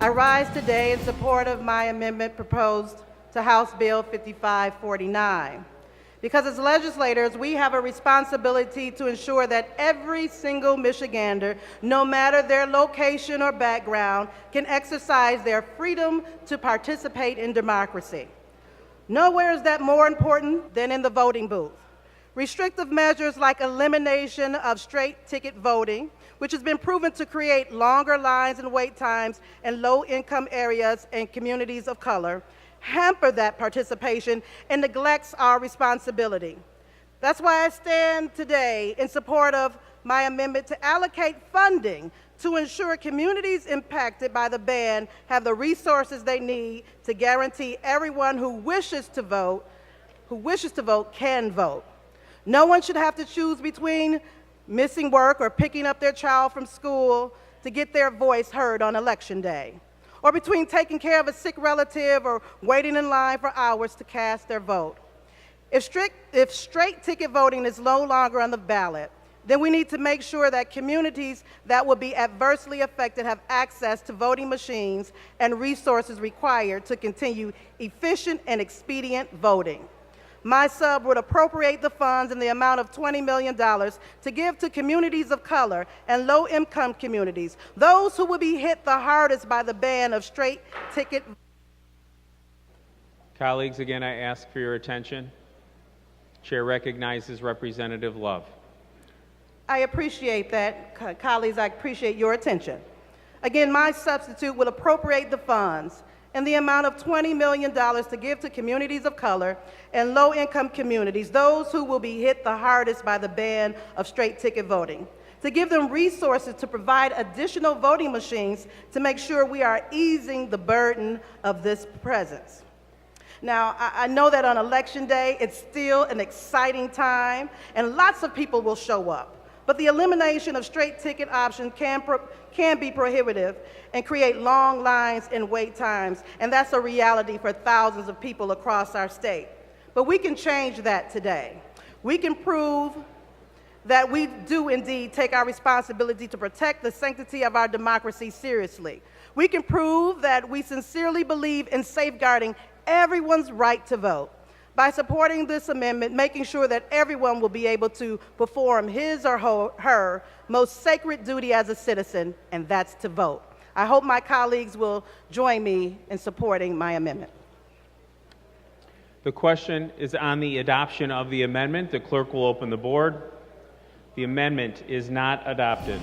I rise today in support of my amendment proposed to House Bill 5549. Because as legislators, we have a responsibility to ensure that every single Michigander, no matter their location or background, can exercise their freedom to participate in democracy. Nowhere is that more important than in the voting booth. Restrictive measures like elimination of straight ticket voting, which has been proven to create longer lines and wait times in low-income areas and communities of color, hamper that participation and neglects our responsibility. That's why I stand today in support of my amendment to allocate funding to ensure communities impacted by the ban have the resources they need to guarantee everyone who wishes to vote can vote. No one should have to choose between missing work or picking up their child from school to get their voice heard on Election Day, or between taking care of a sick relative or waiting in line for hours to cast their vote. If straight ticket voting is no longer on the ballot, then we need to make sure that communities that will be adversely affected have access to voting machines and resources required to continue efficient and expedient voting. My sub would appropriate the funds in the amount of $20 million to give to communities of color and low-income communities, those who will be hit the hardest by the ban of straight ticket. Colleagues, again, I ask for your attention. Chair recognizes Representative Love. I appreciate that, colleagues. I appreciate your attention. Again, my substitute will appropriate the funds in the amount of $20 million to give to communities of color and low-income communities, those who will be hit the hardest by the ban of straight ticket voting, to give them resources to provide additional voting machines to make sure we are easing the burden of this presence. Now, I know that on Election Day, it's still an exciting time, and lots of people will show up. But the elimination of straight ticket options can be prohibitive and create long lines and wait times, and that's a reality for thousands of people across our state. But we can change that today. We can prove that we do indeed take our responsibility to protect the sanctity of our democracy seriously. We can prove that we sincerely believe in safeguarding everyone's right to vote by supporting this amendment, making sure that everyone will be able to perform his or her most sacred duty as a citizen, and that's to vote. I hope my colleagues will join me in supporting my amendment. The question is on the adoption of the amendment. The clerk will open the board. The amendment is not adopted.